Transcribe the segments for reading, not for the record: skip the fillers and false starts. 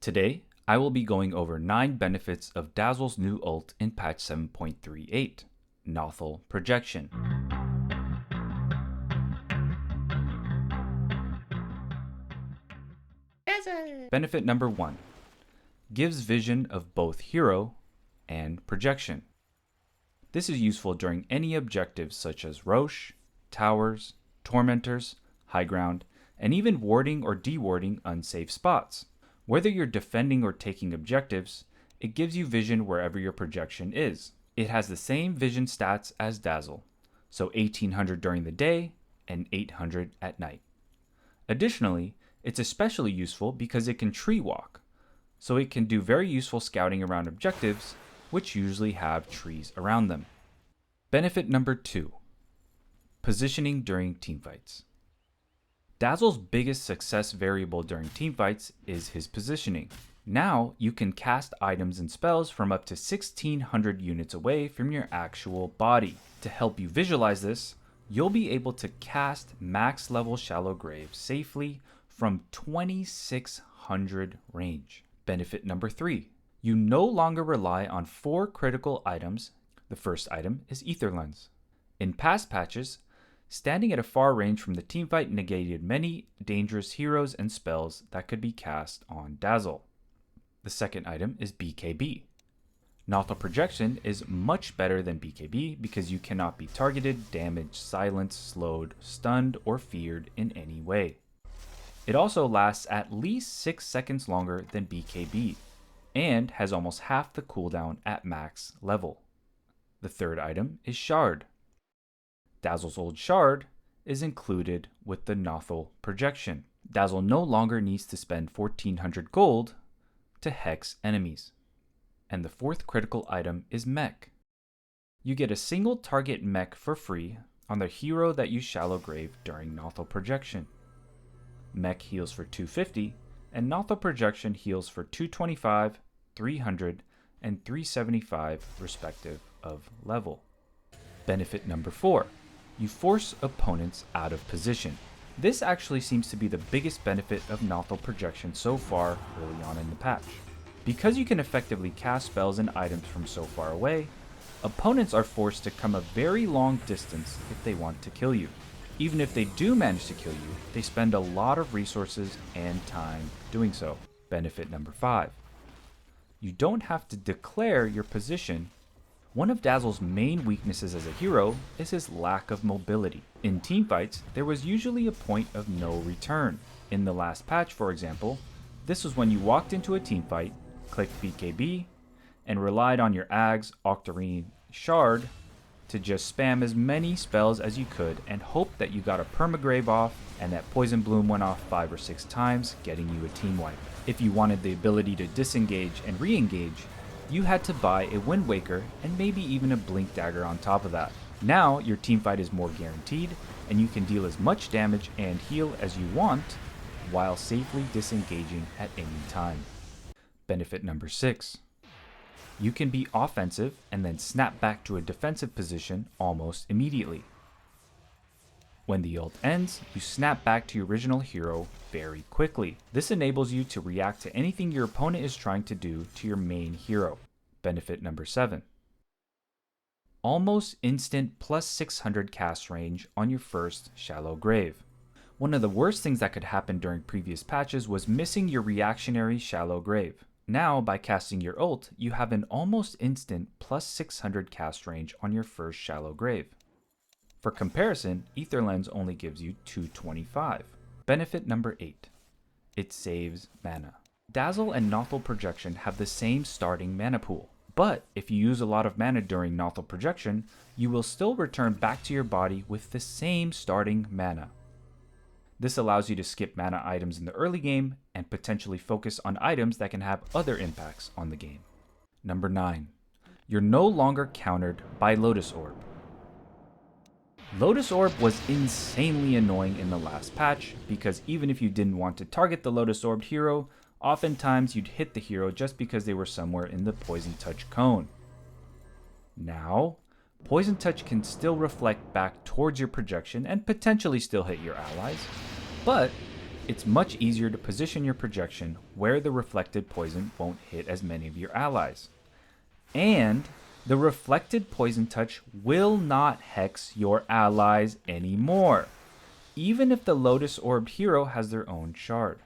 Today, I will be going over 9 benefits of Dazzle's new ult in patch 7.38, Nothl Projection. Dazzle. Benefit number 1, gives vision of both hero and projection. This is useful during any objectives such as Roche, towers, tormentors, high ground, and even warding or dewarding unsafe spots. Whether you're defending or taking objectives, it gives you vision wherever your projection is. It has the same vision stats as Dazzle, so 1800 during the day and 800 at night. Additionally, it's especially useful because it can tree walk, so it can do very useful scouting around objectives, which usually have trees around them. Benefit number 2, positioning during teamfights. Dazzle's biggest success variable during teamfights is his positioning. Now you can cast items and spells from up to 1600 units away from your actual body. To help you visualize this, you'll be able to cast max level Shallow Grave safely from 2600 range. Benefit number 3, you no longer rely on 4 critical items. The first item is Ether Lens. In past patches, standing at a far range from the teamfight negated many dangerous heroes and spells that could be cast on Dazzle. The second item is BKB. Nothl Projection is much better than BKB because you cannot be targeted, damaged, silenced, slowed, stunned, or feared in any way. It also lasts at least 6 seconds longer than BKB and has almost half the cooldown at max level. The third item is Shard. Dazzle's old Shard is included with the Nothl Projection. Dazzle no longer needs to spend 1400 gold to hex enemies. And the fourth critical item is Mech. You get a single target mech for free on the hero that you Shallow Grave during Nothl Projection. Mech heals for 250, and Nothl Projection heals for 225, 300, and 375 respective of level. Benefit number 4, you force opponents out of position. This actually seems to be the biggest benefit of Nothl Projection so far early on in the patch. Because you can effectively cast spells and items from so far away, opponents are forced to come a very long distance if they want to kill you. Even if they do manage to kill you, they spend a lot of resources and time doing so. Benefit number 5, you don't have to declare your position. One of Dazzle's main weaknesses as a hero is his lack of mobility. In teamfights, there was usually a point of no return. In the last patch, for example, this was when you walked into a teamfight, clicked BKB, and relied on your Ags, Octarine, Shard to just spam as many spells as you could and hope that you got a permagrave off and that Poison Bloom went off 5 or 6 times, getting you a team wipe. If you wanted the ability to disengage and re-engage, you had to buy a Wind Waker and maybe even a Blink Dagger on top of that. Now your teamfight is more guaranteed and you can deal as much damage and heal as you want while safely disengaging at any time. Benefit number 6, you can be offensive and then snap back to a defensive position almost immediately. When the ult ends, you snap back to your original hero very quickly. This enables you to react to anything your opponent is trying to do to your main hero. Benefit number 7, almost instant plus 600 cast range on your first Shallow Grave. One of the worst things that could happen during previous patches was missing your reactionary Shallow Grave. Now, by casting your ult, you have an almost instant plus 600 cast range on your first Shallow Grave. For comparison, Ether Lens only gives you 225. Benefit number 8, it saves mana. Dazzle and Nothl Projection have the same starting mana pool, but if you use a lot of mana during Nothl Projection, you will still return back to your body with the same starting mana. This allows you to skip mana items in the early game and potentially focus on items that can have other impacts on the game. Number 9, you're no longer countered by Lotus Orb. Lotus Orb was insanely annoying in the last patch because even if you didn't want to target the Lotus Orbed hero, oftentimes you'd hit the hero just because they were somewhere in the Poison Touch cone. Now, Poison Touch can still reflect back towards your projection and potentially still hit your allies, but It's much easier to position your projection where the reflected poison won't hit as many of your allies. And the reflected poison touch will not hex your allies anymore, even if the Lotus Orb hero has their own shard.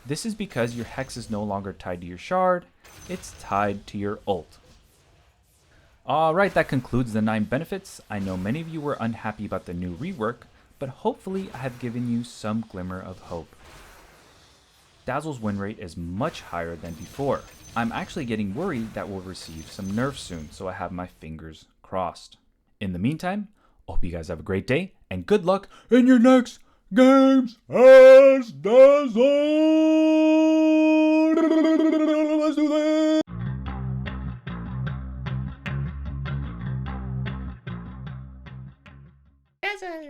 This is because your hex is no longer tied to your shard, it's tied to your ult. Alright, that concludes the 9 benefits. I know many of you were unhappy about the new rework, but hopefully I have given you some glimmer of hope. Dazzle's win rate is much higher than before. I'm actually getting worried that we'll receive some nerfs soon, so I have my fingers crossed. In the meantime, I hope you guys have a great day, and good luck in your next games as Dazzle! Let's do this! Dazzle!